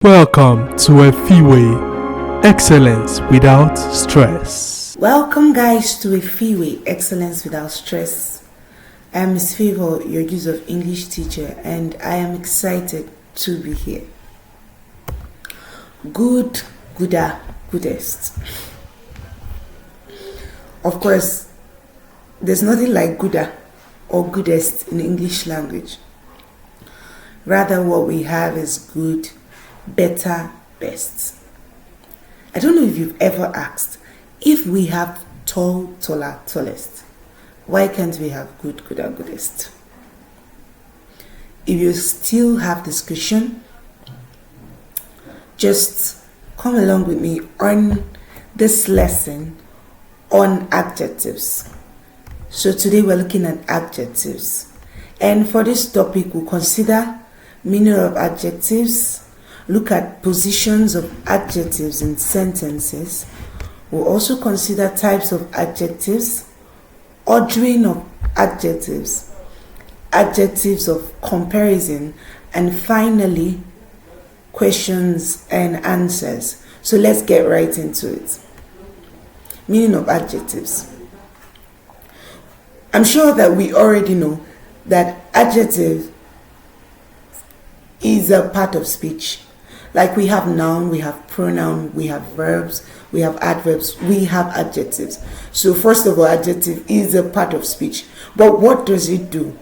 Welcome to Efiwe, Excellence Without Stress. Welcome guys to Efiwe, Excellence Without Stress. I am Ms. Efiwe, your use of English teacher, and I am excited to be here. Good, gooder, goodest. Of course, there's nothing like gooder or goodest in English language. Rather, what we have is good, better, best. I don't know if you've ever asked, if we have tall, taller, tallest, why can't we have good, gooder, goodest? If you still have this question, just come along with me on this lesson on adjectives. So today we're looking at adjectives, and for this topic we'll consider meaning of adjectives, look at positions of adjectives in sentences. We'll also consider types of adjectives, ordering of adjectives, adjectives of comparison, and finally, questions and answers. So let's get right into it. Meaning of adjectives. I'm sure that we already know that adjective is a part of speech. Like we have noun, we have pronoun, we have verbs, we have adverbs, we have adjectives. So first of all, adjective is a part of speech. But what does it do?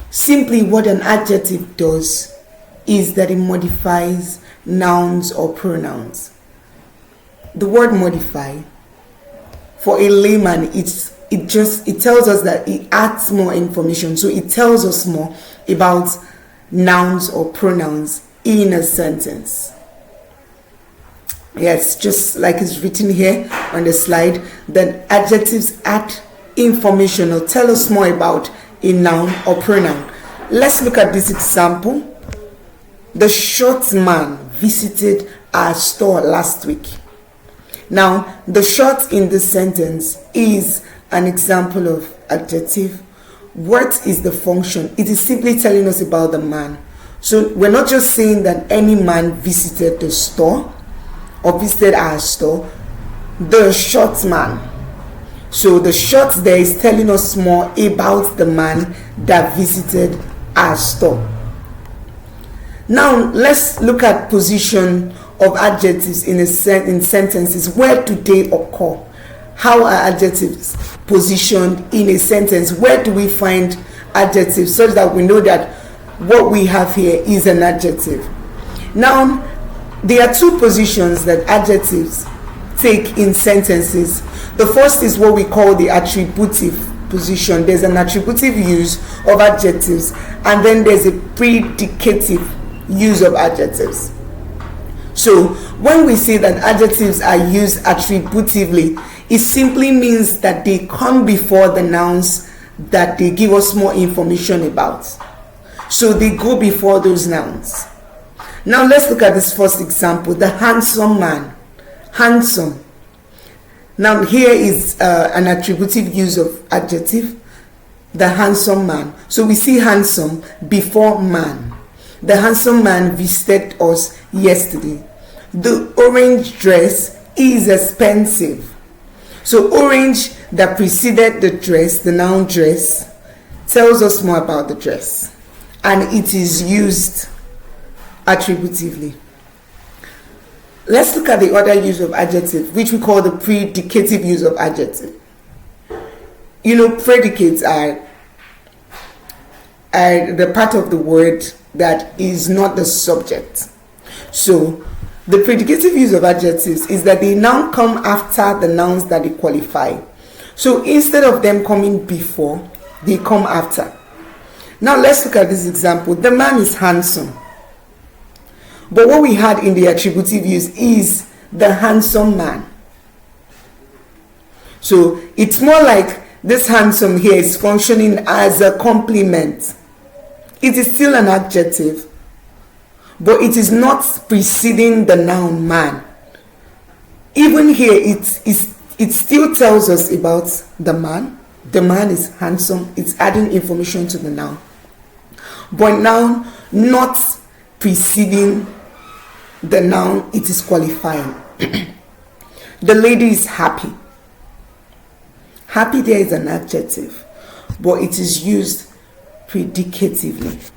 Simply what an adjective does is that it modifies nouns or pronouns. The word modify, for a layman, it tells us that it adds more information. So it tells us more about nouns or pronouns in a sentence. Yes, just like it's written here on the slide, that adjectives add information or tell us more about a noun or pronoun. Let's look at this example. The short man visited our store last week. Now, the short in this sentence is an example of adjective. What is the function? It is simply telling us about the man. So we're not just saying that any man visited the store or visited our store. The short man. So the short there is telling us more about the man that visited our store. Now let's look at position of adjectives in sentences. Where do they occur? How are adjectives positioned in a sentence? Where do we find adjectives such that we know that what we have here is an adjective? Now, there are two positions that adjectives take in sentences. The first is what we call the attributive position. There's an attributive use of adjectives, and then there's a predicative use of adjectives. So when we say that adjectives are used attributively, it simply means that they come before the nouns that they give us more information about. So they go before those nouns. Now let's look at this first example, the handsome man. Handsome. Now here is an attributive use of adjective, the handsome man. So we see handsome before man. The handsome man visited us yesterday. The orange dress is expensive. So orange that preceded the dress, the noun dress, tells us more about the dress, and it is used attributively. Let's look at the other use of adjective, which we call the predicative use of adjective. You know, predicates are the part of the word that is not the subject. So the predicative use of adjectives is that they now come after the nouns that they qualify. So instead of them coming before, they come after. Now let's look at this example. The man is handsome. But what we had in the attributive use is the handsome man. So it's more like this handsome here is functioning as a compliment. It is still an adjective, but it is not preceding the noun man. Even here, it still tells us about the man. The man is handsome. It's adding information to the noun. But now, not preceding the noun, it is qualifying. The lady is happy. Happy there is an adjective, but it is used predicatively.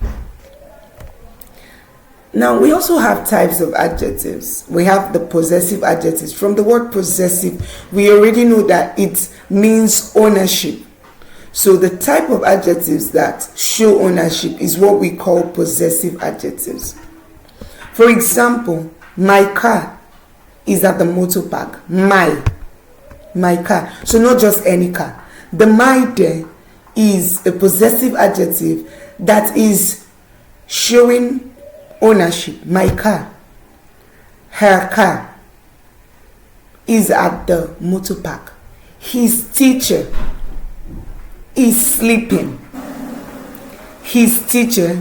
Now, we also have types of adjectives. We have the possessive adjectives. From the word possessive, we already know that it means ownership. So the type of adjectives that show ownership is what we call possessive adjectives. For example, my car is at the motor park. My car. So not just any car. The my there is a possessive adjective that is showing ownership. My car, her car is at the motor park. His teacher is sleeping. His teacher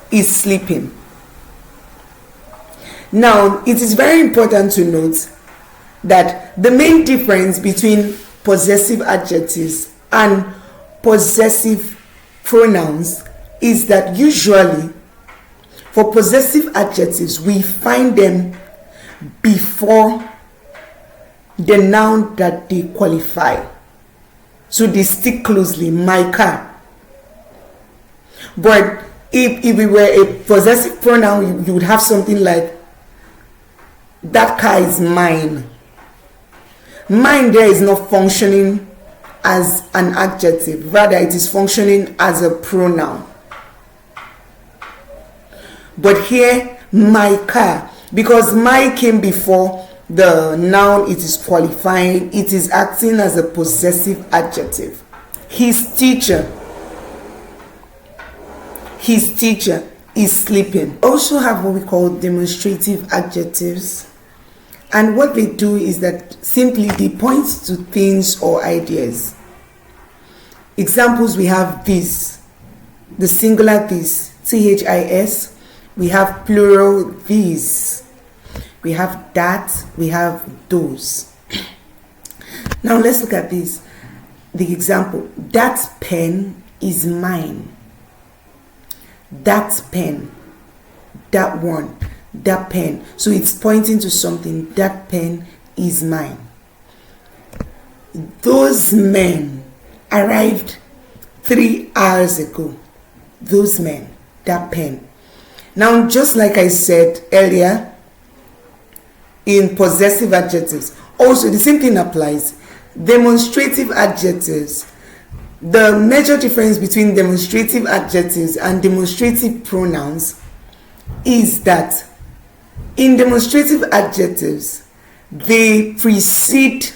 is sleeping. Now, it is very important to note that the main difference between possessive adjectives and possessive pronouns is that usually for possessive adjectives, we find them before the noun that they qualify. So they stick closely, my car. But if it were a possessive pronoun, you would have something like, that car is mine. Mine there is not functioning as an adjective. Rather, it is functioning as a pronoun. But here, my car, because my came before the noun it is qualifying, it is acting as a possessive adjective. His teacher is sleeping. Also have what we call demonstrative adjectives. And what they do is that simply they point to things or ideas. Examples, we have this, the singular this, THIS. We have plural these. We have that. We have those. Now let's look at this. The example. That pen is mine. That pen. That one. That pen. So it's pointing to something. That pen is mine. Those men arrived 3 hours ago. Those men. That pen. Now, just like I said earlier, in possessive adjectives, also the same thing applies. Demonstrative adjectives. The major difference between demonstrative adjectives and demonstrative pronouns is that in demonstrative adjectives, they precede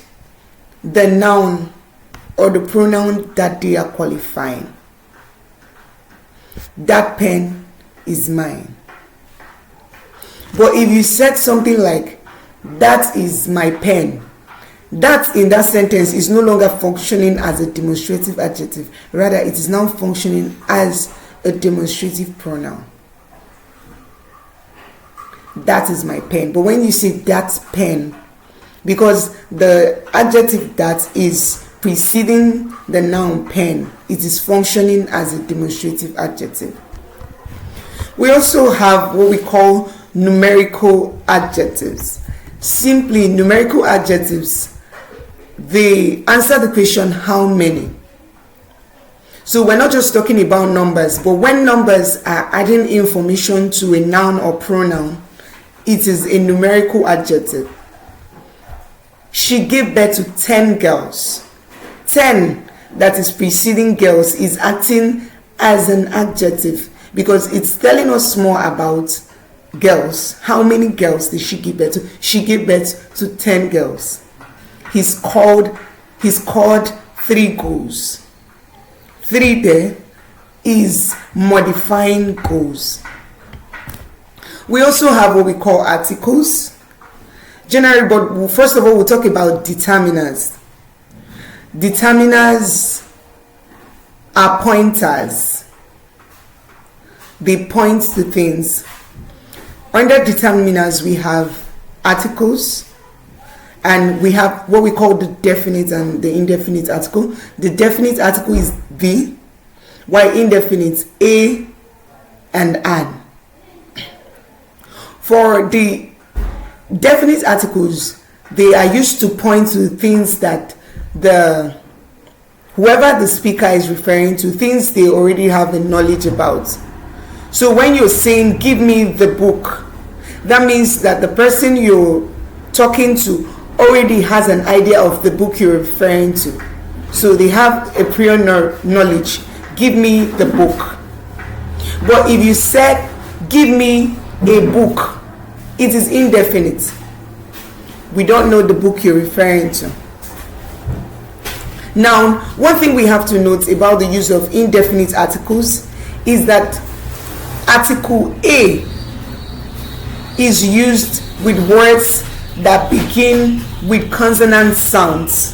the noun or the pronoun that they are qualifying. That pen is mine. But if you said something like, that is my pen, that in that sentence is no longer functioning as a demonstrative adjective. Rather, it is now functioning as a demonstrative pronoun. That is my pen. But when you say that pen, because the adjective that is preceding the noun pen, it is functioning as a demonstrative adjective. We also have what we call numerical adjectives. Simply, numerical adjectives, they answer the question, how many? So we're not just talking about numbers, but when numbers are adding information to a noun or pronoun, it is a numerical adjective. She gave birth to 10 girls. 10 that is preceding girls is acting as an adjective because it's telling us more about girls. How many girls did she give birth to? She gave birth to 10 girls. He's called 3 goals. 3 there is modifying goals. We also have what we call articles. Generally, but first of all, we'll talk about determiners. Determiners are pointers. They point to things. Under determiners, we have articles, and we have what we call the definite and the indefinite article. The definite article is the, while indefinite, a and an. For the definite articles, they are used to point to things that whoever the speaker is referring to, things they already have the knowledge about. So when you're saying, give me the book, that means that the person you're talking to already has an idea of the book you're referring to. So they have a prior knowledge. Give me the book. But if you said, give me a book, it is indefinite. We don't know the book you're referring to. Now, one thing we have to note about the use of indefinite articles is that article A is used with words that begin with consonant sounds.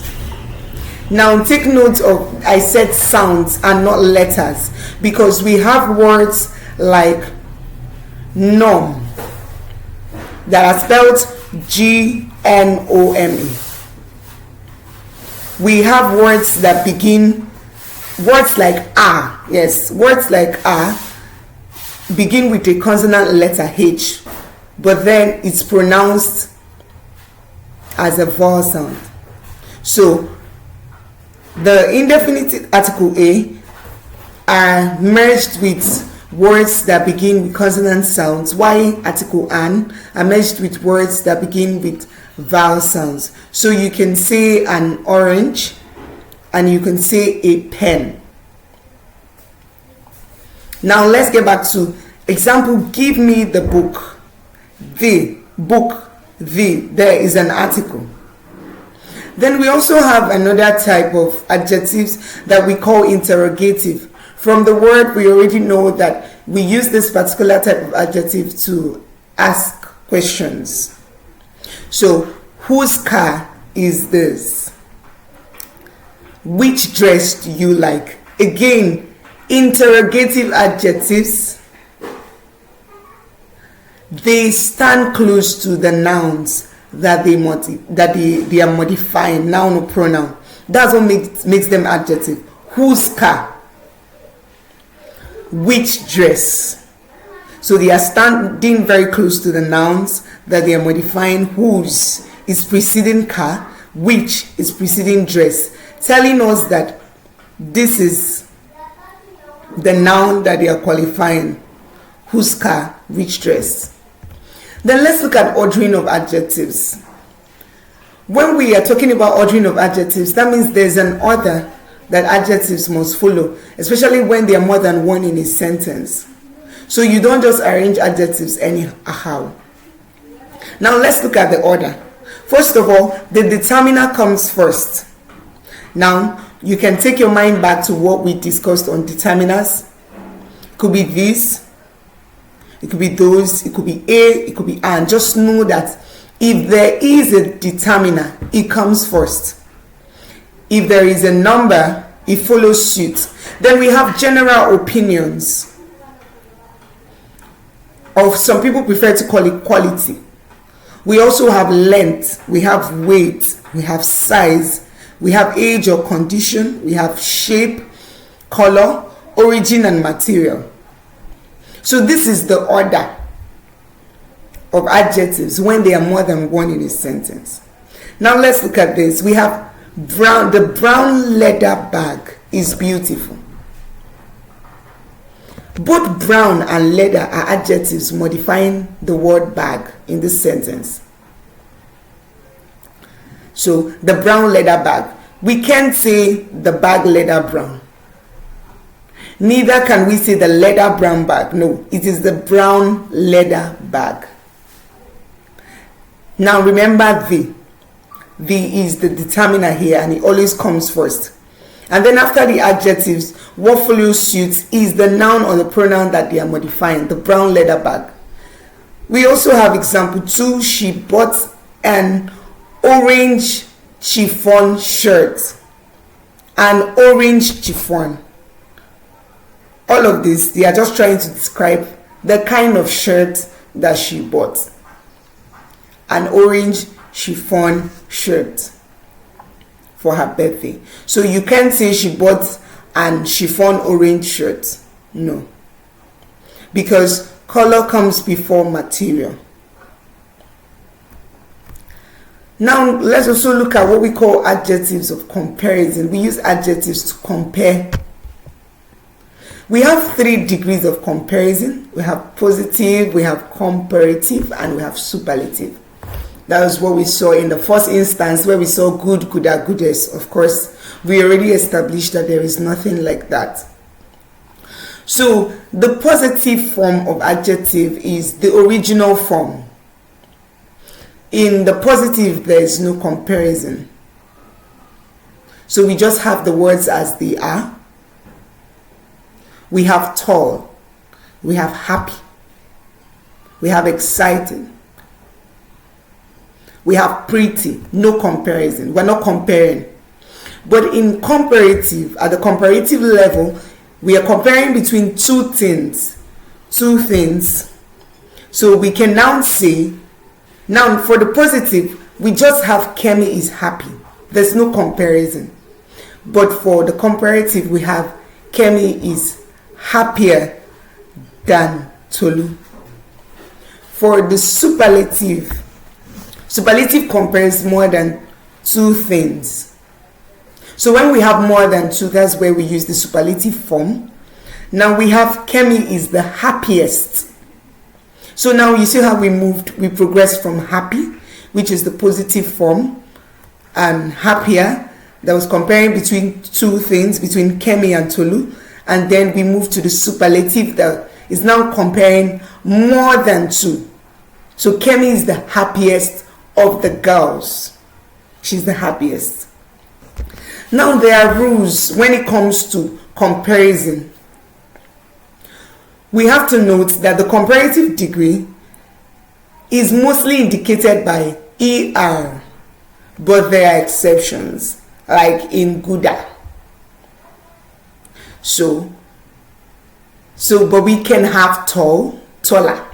Now, take note of, I said sounds and not letters, because we have words like gnome that are spelled G-N-O-M-E. We have words that begin, words like ah, yes, words like ah begin with a consonant letter H, but then it's pronounced as a vowel sound. So the indefinite article A are merged with words that begin with consonant sounds, while article an are merged with words that begin with vowel sounds. So you can say an orange and you can say a pen. Now let's get back to example. Give me the book. The book, there is an article. Then we also have another type of adjectives that we call interrogative. From the word, we already know that we use this particular type of adjective to ask questions. So, whose car is this? Which dress do you like? Again, interrogative adjectives, they stand close to the nouns that they are modifying, noun or pronoun. That's what makes them adjective. Whose car? Which dress? So they are standing very close to the nouns that they are modifying. Whose is preceding car, which is preceding dress, telling us that this is the noun that they are qualifying. Whose car, which dress. Then let's look at ordering of adjectives. When we are talking about ordering of adjectives, that means there's an order that adjectives must follow, especially when there are more than one in a sentence. So you don't just arrange adjectives anyhow. Now let's look at the order. First of all, the determiner comes first. Now you can take your mind back to what we discussed on determiners. It could be this, it could be those, it could be a, it could be and. Just know that if there is a determiner, it comes first. If there is a number, it follows suit. Then we have general opinions. Or some people prefer to call it quality. We also have length, we have weight, we have size, we have age or condition, we have shape, color, origin, and material. So this is the order of adjectives when there are more than one in a sentence. Now let's look at this. We have brown. The brown leather bag is beautiful. Both brown and leather are adjectives modifying the word bag in this sentence. So the brown leather bag. We can't say the bag leather brown. Neither can we say the leather brown bag. No, it is the brown leather bag. Now remember the is the determiner here, and it always comes first. And then after the adjectives, what follows suit is the noun or the pronoun that they are modifying, the brown leather bag. We also have example 2. She bought an orange chiffon shirt. An orange chiffon. All of this, they are just trying to describe the kind of shirt that she bought. An orange chiffon shirt for her birthday. So you can't say she bought an chiffon orange shirt. No. Because color comes before material. Now, let's also look at what we call adjectives of comparison. We use adjectives to compare. We have 3 degrees of comparison. We have positive, we have comparative, and we have superlative. That was what we saw in the first instance where we saw good, gooder, goodest. Of course, we already established that there is nothing like that. So, the positive form of adjective is the original form. In the positive, there is no comparison. So, we just have the words as they are. We have tall, we have happy, we have excited, we have pretty, no comparison. We're not comparing. But in comparative, at the comparative level, we are comparing between two things. So we can now say, now for the positive, we just have Kemi is happy. There's no comparison. But for the comparative, we have Kemi is happier than Tolu. For the superlative compares more than 2 things. So when we have more than 2, that's where we use the superlative form. Now we have Kemi is the happiest. So now you see how we progressed from happy, which is the positive form, and happier, that was comparing between 2 things, between Kemi and Tolu. And then we move to the superlative that is now comparing more than 2. So Kemi is the happiest of the girls. She's the happiest. Now there are rules when it comes to comparison. We have to note that the comparative degree is mostly indicated by ER, but there are exceptions, like in Gouda. But we can have taller.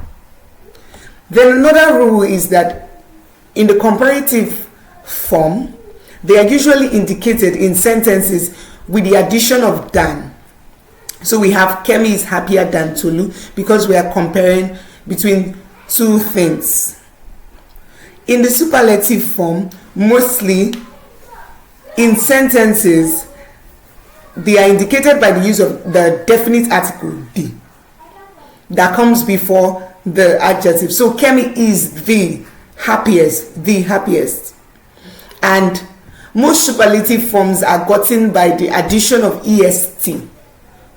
Then another rule is that in the comparative form, they are usually indicated in sentences with the addition of than. So we have Kemi is happier than Tolu because we are comparing between 2 things. In the superlative form, mostly in sentences, they are indicated by the use of the definite article the that comes before the adjective. So Kemi is the happiest. And most superlative forms are gotten by the addition of est,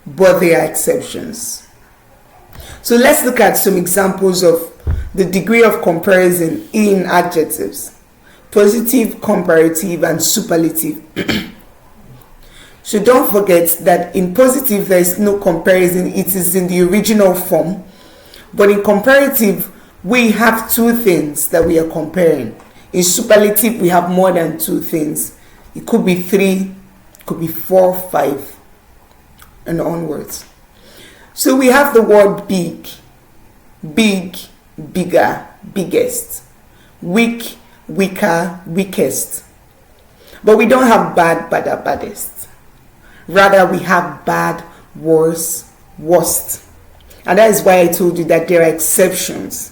but there are exceptions. So let's look at some examples of the degree of comparison in adjectives: positive, comparative, and superlative. So don't forget that in positive there is no comparison, it is in the original form. But in comparative, we have 2 things that we are comparing. In superlative, we have more than 2 things. It could be 3, it could be 4, 5, and onwards. So we have the word big, bigger, biggest, weak, weaker, weakest. But we don't have bad, badder, baddest. Rather, we have bad, worse, worst. And that is why I told you that there are exceptions.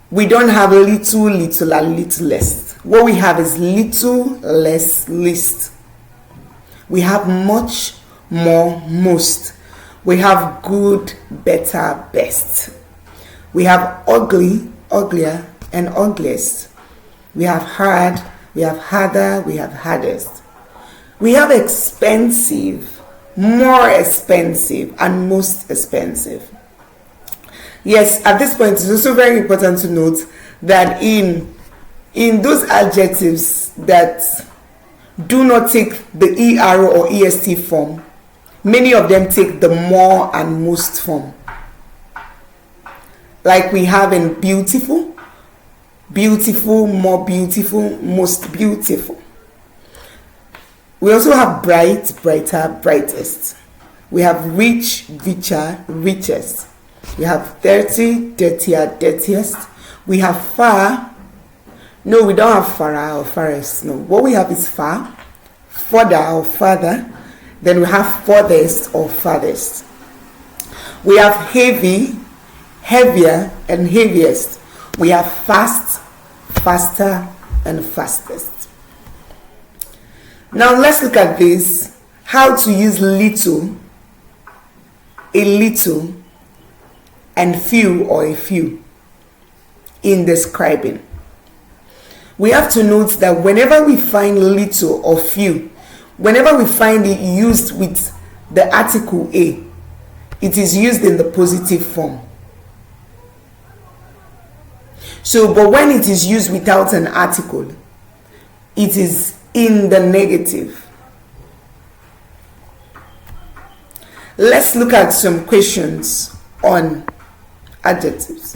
We don't have little, little, and littlest. What we have is little, less, least. We have much, more, most. We have good, better, best. We have ugly, uglier, and ugliest. We have hard, we have harder, we have hardest. We have expensive, more expensive, and most expensive. Yes, at this point, it's also very important to note that in those adjectives that do not take the ER or EST form, many of them take the more and most form. Like we have in beautiful, more beautiful, most beautiful. We also have bright, brighter, brightest. We have rich, richer, richest. We have dirty, dirtier, dirtiest. We have far. No, we don't have far or farthest. No, what we have is far, further or farther. Then we have furthest or farthest. We have heavy, heavier, and heaviest. We have fast, faster, and fastest. Now let's look at this, how to use little, a little, and few or a few in describing. We have to note that whenever we find little or few, whenever we find it used with the article a, it is used in the positive form. So, but when it is used without an article, it is in the negative. Let's look at some questions on adjectives.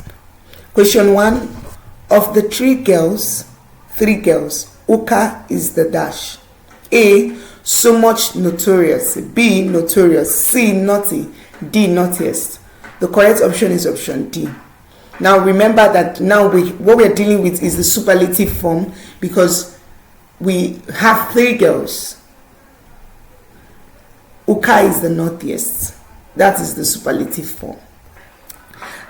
Question 1. Of the three girls, Uka is the dash. A, so much notorious. B, notorious. C, naughty. D, naughtiest. The correct option is option D. Now remember that what we're dealing with is the superlative form, because we have three girls. Uka is the naughtiest. That is the superlative form.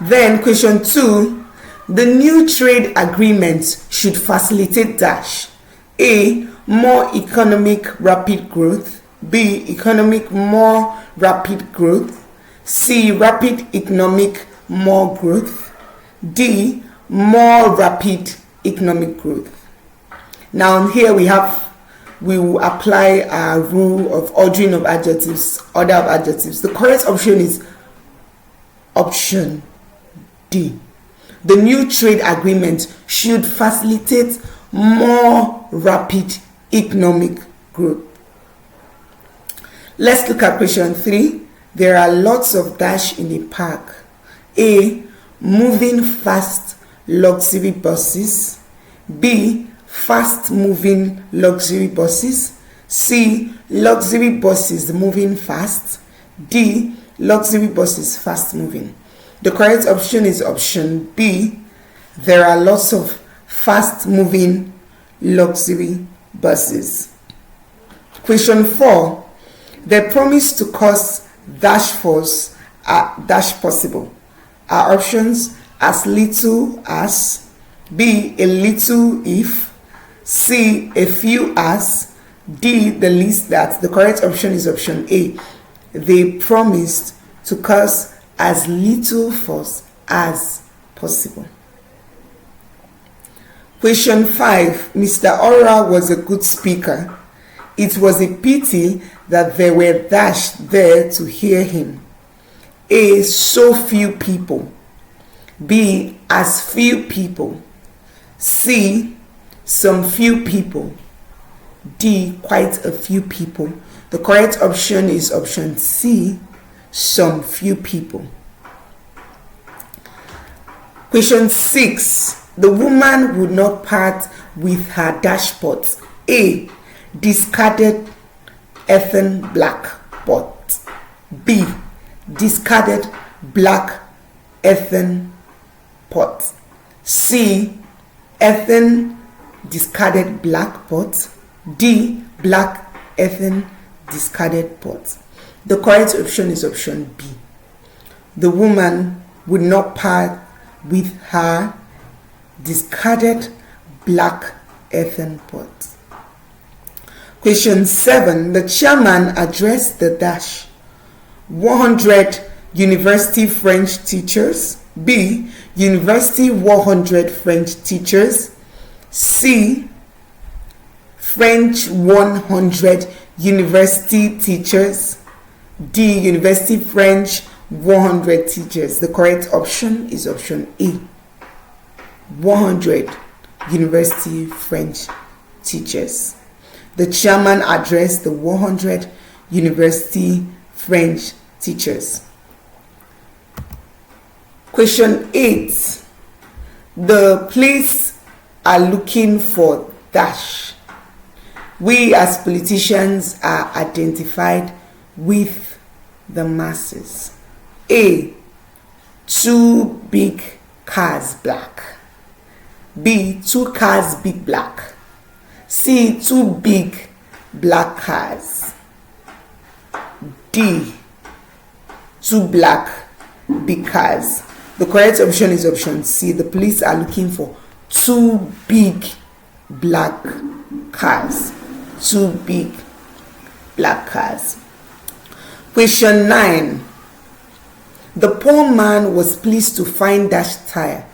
Then question 2, the new trade agreement should facilitate dash. A, more economic rapid growth. B, economic more rapid growth. C, rapid economic more growth. D, more rapid economic growth. Now here we will apply our rule of ordering of adjectives, order of adjectives. The correct option is option D. The new trade agreement should facilitate more rapid economic growth. Let's look at question 3. There are lots of dash in a park. A, moving fast luxury buses. B, fast moving luxury buses. C, luxury buses moving fast. D, luxury buses fast moving. The correct option is option B. There are lots of fast moving luxury buses. Question 4. They promise to cause dash force dash possible. Our options: as little as. B, a little if. C, a few as. D, the least that. The correct option is option A. They promised to cause as little force as possible. Question 5. Mr. Ora was a good speaker. It was a pity that there were dash there to hear him. A, so few people. B, as few people. C, some few people. D, quite a few people. The correct option is option C, some few people. Question 6. The woman would not part with her dashpot. A, discarded earthen black pot. B, discarded black earthen pot. C, earthen discarded black pot. D, black earthen discarded pot. The correct option is option B. The woman would not part with her discarded black earthen pot. Question 7. The chairman addressed the dash. 100 university French teachers. B, university 100 French teachers. C, French 100 university teachers. D, university French 100 teachers. The correct option is option A, 100 university French teachers. The chairman addressed the 100 university French teachers. Question 8. The police are looking for dash. We as politicians are identified with the masses. A, 2 big cars black. B, 2 cars big black. C, 2 big black cars. D, 2 black big cars. The correct option is option C. The police are looking for 2 big black cars. 2 big black cars. Question 9. The poor man was pleased to find dash tire.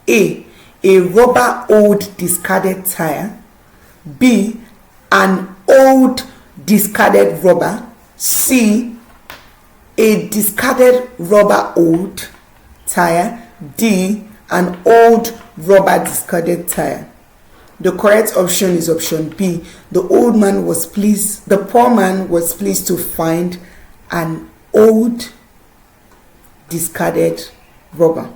A rubber old discarded tire. B, an old discarded rubber. C, a discarded rubber old tire. D, an old rubber discarded tire. The correct option is option B. The poor man was pleased to find an old discarded rubber.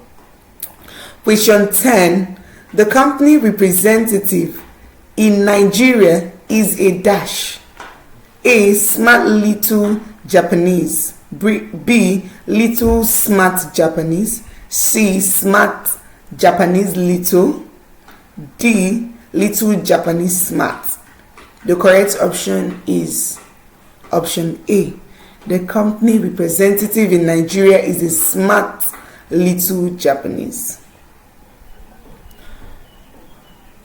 Question 10. The company representative in Nigeria is a dash. A, smart little Japanese. B, little smart Japanese. C, smart Japanese little. D, little Japanese smart. The correct option is option A. The company representative in Nigeria is a smart little Japanese.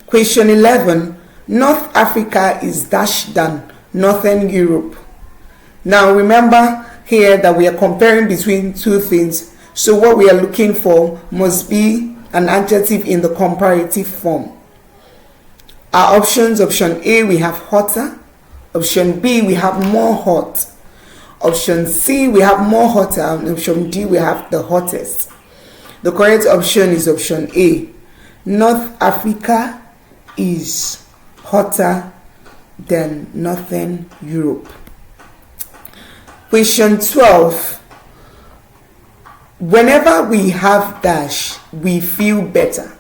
Question 11. North Africa is dash than Northern Europe. Now remember here that we are comparing between two things. So what we are looking for must be an adjective in the comparative form. Our options: option A, we have hotter. Option B, we have more hot. Option C, we have more hotter. And option D, we have the hottest. The correct option is option A. North Africa is hotter than Northern Europe. Question 12. Whenever we have dash, we feel better.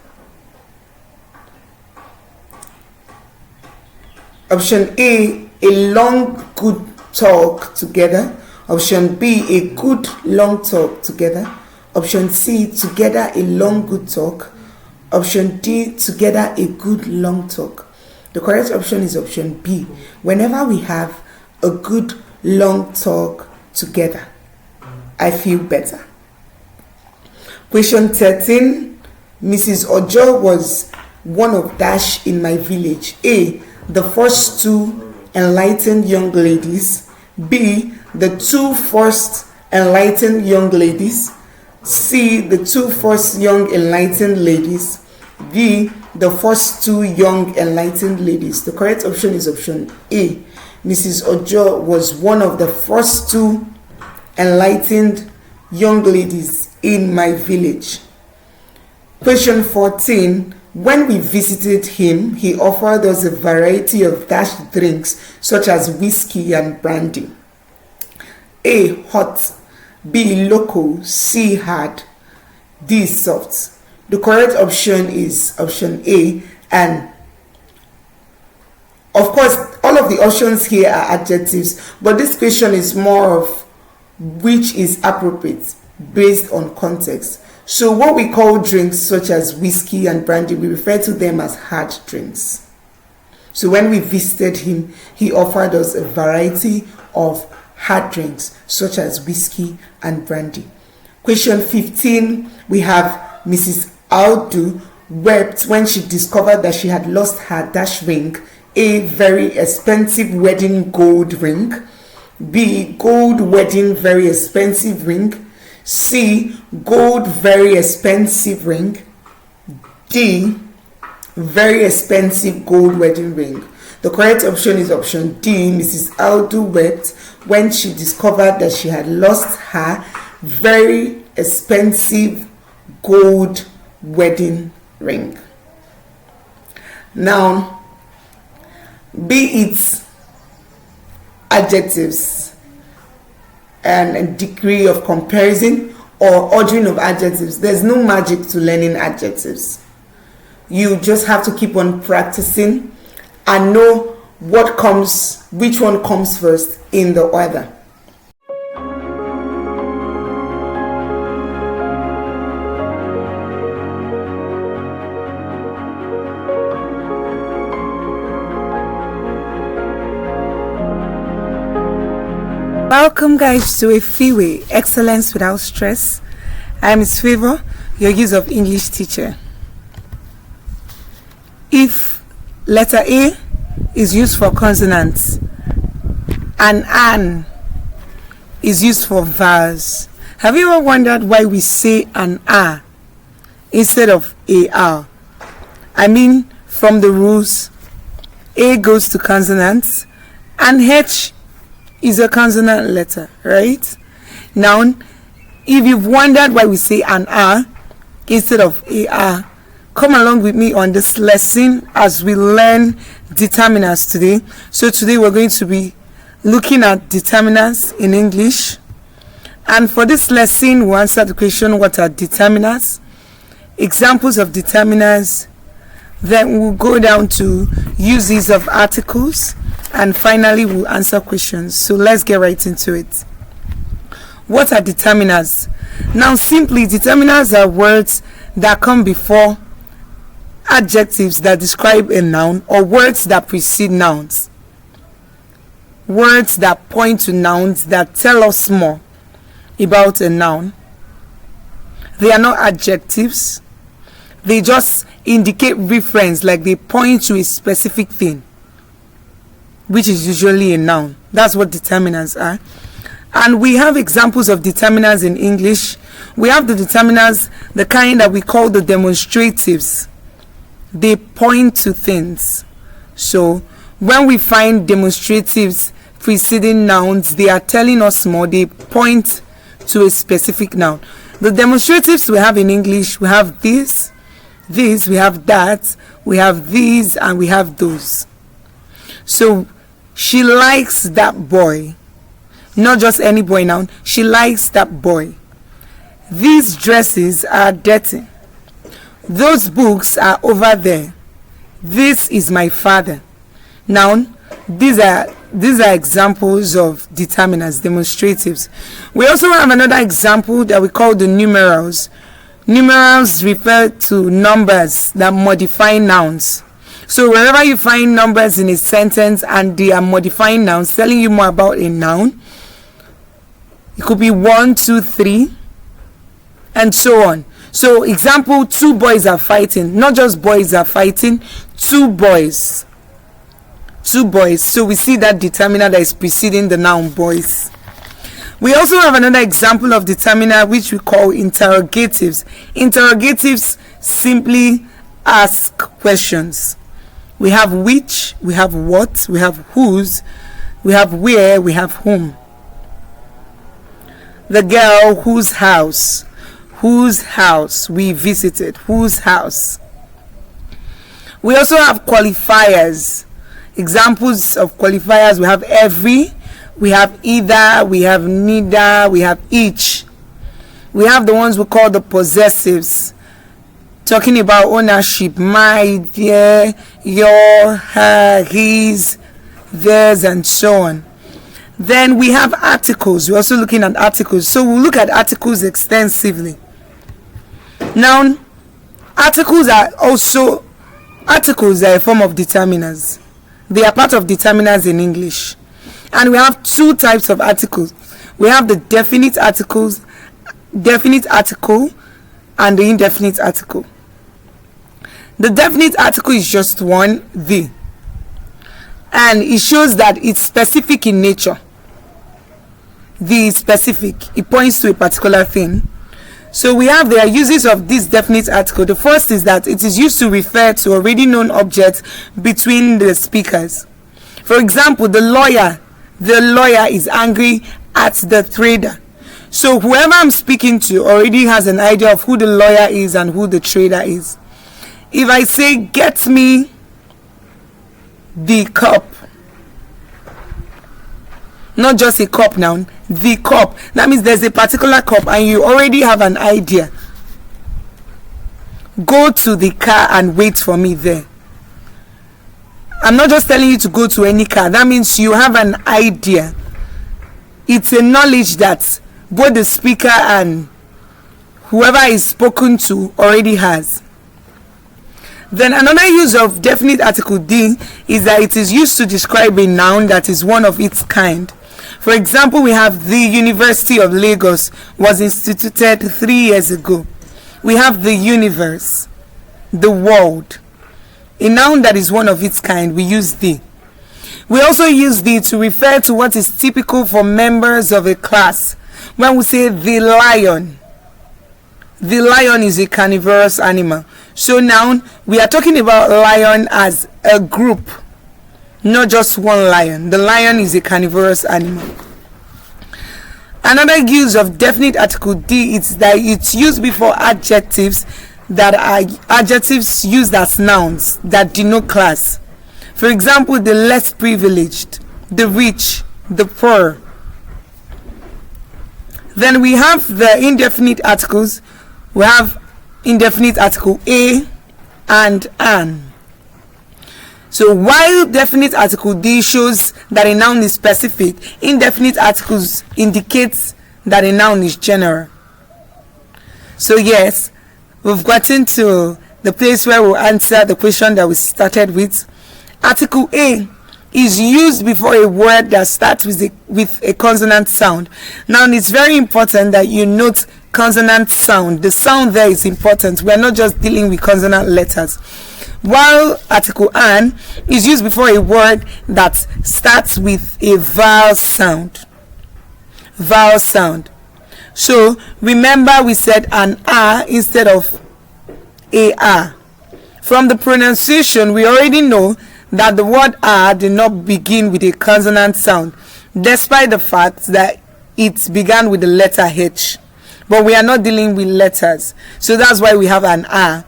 Option A, a long good talk together. Option B, a good long talk together. Option C, together a long good talk. Option D, together a good long talk. The correct option is option B. Whenever we have a good long talk together, I feel better. Question 13. Mrs. Ojo was one of dash in my village. A, the first 2 enlightened young ladies. B, the 2 first enlightened young ladies. C, the 2 first young enlightened ladies. D, the first 2 young enlightened ladies. The correct option is option A. Mrs. Ojo was one of the first 2 enlightened young ladies in my village. Question 14. When we visited him, he offered us a variety of dash drinks such as whiskey and brandy. A, hot. B, local. C, hard. D, soft. The correct option is option A. And of course, all of the options here are adjectives, but this question is more of which is appropriate based on context. So what we call drinks such as whiskey and brandy, we refer to them as hard drinks. So when we visited him, he offered us a variety of hard drinks such as whiskey and brandy. Question 15, we have Mrs. Audu wept when she discovered that she had lost her dash ring. A, very expensive wedding gold ring. B, gold wedding very expensive ring. C, gold very expensive ring. D, very expensive gold wedding ring. The correct option is option D. Mrs. Audu wept when she discovered that she had lost her very expensive gold wedding ring. Now, be it adjectives and a degree of comparison or ordering of adjectives, there's no magic to learning adjectives. You just have to keep on practicing and know which one comes first in the order. Welcome guys to Efiwe, Excellence Without Stress. I'm Efiwe, your use of English teacher. if letter A is used for consonants and an is used for vowels, have you ever wondered why we say an a instead of a r? I mean, from the rules, A goes to consonants and H is a consonant letter, right? Now, if you've wondered why we say an R instead of AR, come along with me on this lesson as we learn determiners today. So today we're going to be looking at determiners in English. And for this lesson, we'll answer the question, what are determiners? Examples of determiners. Then we'll go down to uses of articles. And finally, we'll answer questions. So let's get right into it. What are determiners? Now, simply, determiners are words that come before adjectives that describe a noun, or words that precede nouns. Words that point to nouns that tell us more about a noun. They are not adjectives. They just indicate reference, like they point to a specific thing, which is usually a noun. That's what determiners are. And we have examples of determiners in English. We have the determiners, the kind that we call the demonstratives. They point to things. So when we find demonstratives preceding nouns, they are telling us more. They point to a specific noun. The demonstratives we have in English, we have this, we have that, we have these, and we have those. So she likes that boy. Not just any boy now. She likes that boy. These dresses are dirty. Those books are over there. This is my father. Now, these are examples of determiners, demonstratives. We also have another example that we call the numerals. Numerals refer to numbers that modify nouns. So wherever you find numbers in a sentence and they are modifying nouns, telling you more about a noun, it could be 1, 2, 3, and so on. So example, two boys are fighting. Not just boys are fighting, two boys. Two boys. So we see that determiner that is preceding the noun boys. We also have another example of determiner which we call interrogatives. Interrogatives simply ask questions. We have which, we have what, we have whose, we have where, we have whom. The girl whose house we visited, whose house. We also have qualifiers. Examples of qualifiers, we have every, we have either, we have neither, we have each. We have the ones we call the possessives, talking about ownership, my, their, your, her, his, theirs, and so on. Then we have articles. We're also looking at articles. So we'll look at articles extensively. Now, articles are a form of determiners. They are part of determiners in English. And we have two types of articles. We have the definite article, and the indefinite article. The definite article is just one, the. And it shows that it's specific in nature. The is specific. It points to a particular thing. So we have their uses of this definite article. The first is that it is used to refer to already known objects between the speakers. For example, the lawyer is angry at the trader. So whoever I'm speaking to already has an idea of who the lawyer is and who the trader is. If I say, get me the cup, not just a cup now, the cup, that means there's a particular cup and you already have an idea. Go to the car and wait for me there. I'm not just telling you to go to any car. That means you have an idea. It's a knowledge that both the speaker and whoever is spoken to already has. Then another use of definite article D is that it is used to describe a noun that is one of its kind. For example, we have the University of Lagos was instituted 3 years ago. We have the universe, the world, A noun that is one of its kind, we use the. We also use the to refer to what is typical for members of a class. When we say the lion is a carnivorous animal. So now we are talking about lion as a group, not just one lion. The lion is a carnivorous animal. Another use of definite article D is that it's used before adjectives that are adjectives used as nouns that denote class. For example, the less privileged, the rich, the poor. Then we have the indefinite articles. We have indefinite article a and an. So while definite article D shows that a noun is specific, indefinite articles indicates that a noun is general. So yes, we've gotten to the place where we'll answer the question that we started with. Article A is used before a word that starts with a consonant sound. Now it's very important that you note consonant sound. The sound there is important. We are not just dealing with consonant letters. While article an is used before a word that starts with a vowel sound. Vowel sound. So remember we said an a instead of a. From the pronunciation, we already know that the word a did not begin with a consonant sound, despite the fact that it began with the letter H. But we are not dealing with letters. So that's why we have an a.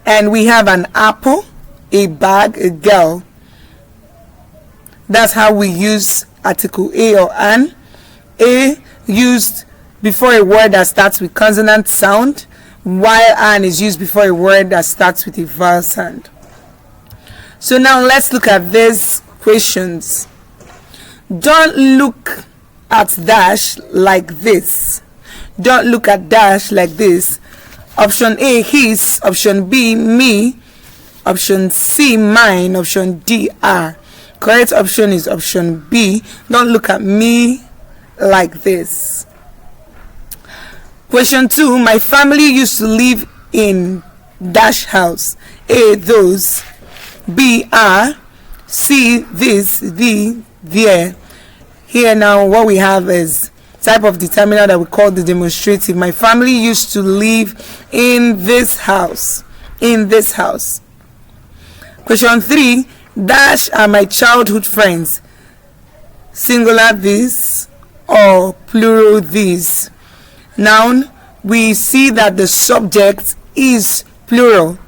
And we have an apple, a bag, a girl. That's how we use article a or an. A used before a word that starts with consonant sound, while an is used before a word that starts with a vowel sound. So now let's look at these questions. Don't look at dash like this. Don't look at dash like this. Option A, his. Option B, me. Option C, mine. Option D, are. Correct option is option B. Don't look at me like this. Question 2, my family used to live in dash house. A, those. B, are. C, this, the, there. Here now what we have is type of determiner that we call the demonstrative. My family used to live in this house. In this house. Question 3, dash are my childhood friends. Singular this or plural these. Noun, we see that the subject is plural.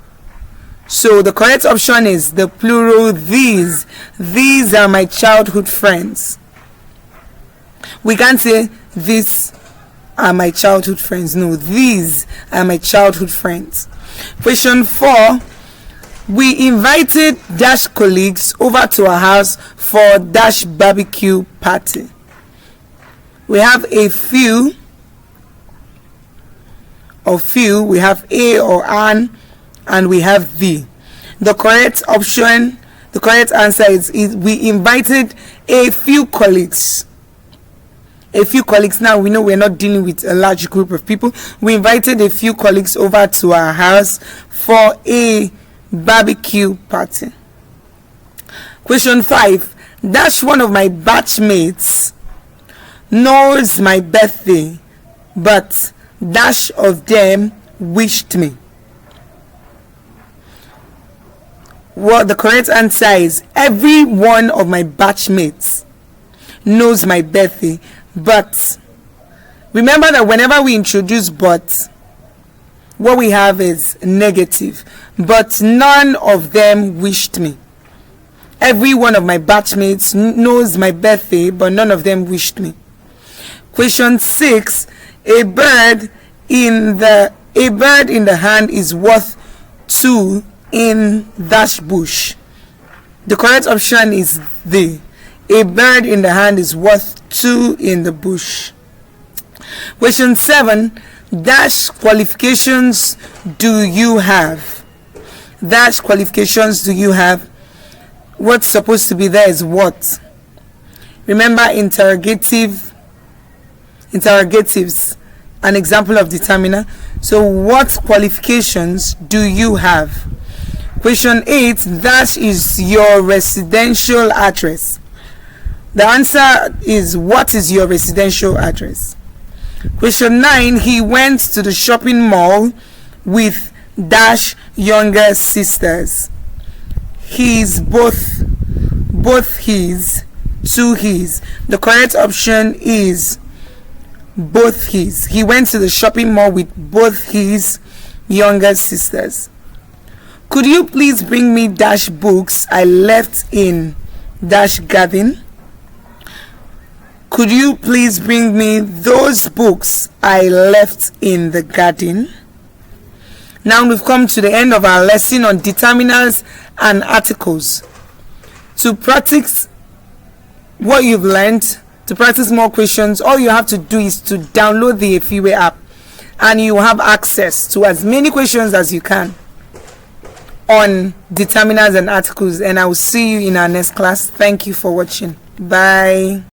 So the correct option is the plural these. These are my childhood friends. We can't say these are my childhood friends. No, these are my childhood friends. Question 4. We invited dash colleagues over to our house for dash barbecue party. We have a few or few. We have a or an, and we have the. The correct option, the correct answer is we invited a few colleagues. A few colleagues. Now we know we're not dealing with a large group of people. We invited a few colleagues over to our house for a barbecue party. Question 5. Dash one of my batchmates knows my birthday, but dash of them wished me. Well, the correct answer is every one of my batchmates knows my birthday, but remember that whenever we introduce but, what we have is negative. But none of them wished me. Every one of my batchmates knows my birthday, but none of them wished me. Question 6. A bird in the hand is worth 2 in dash bush. The correct option is the. A bird in the hand is worth 2 in the bush. Question 7. Dash qualifications do you have? Dash qualifications do you have? What's supposed to be there is what. Remember interrogatives, an example of determiner. So what qualifications do you have? Question 8, that is your residential address. The answer is, what is your residential address? Question 9, he went to the shopping mall with dash younger sisters. His, both his, to his. The correct option is both his. He went to the shopping mall with both his younger sisters. Could you please bring me dash books I left in dash garden? Could you please bring me those books I left in the garden? Now we've come to the end of our lesson on determiners and articles. To practice what you've learned, to practice more questions, all you have to do is to download the Efiwe app, and you have access to as many questions as you can on determiners and articles. And I will see you in our next class. Thank you for watching. Bye.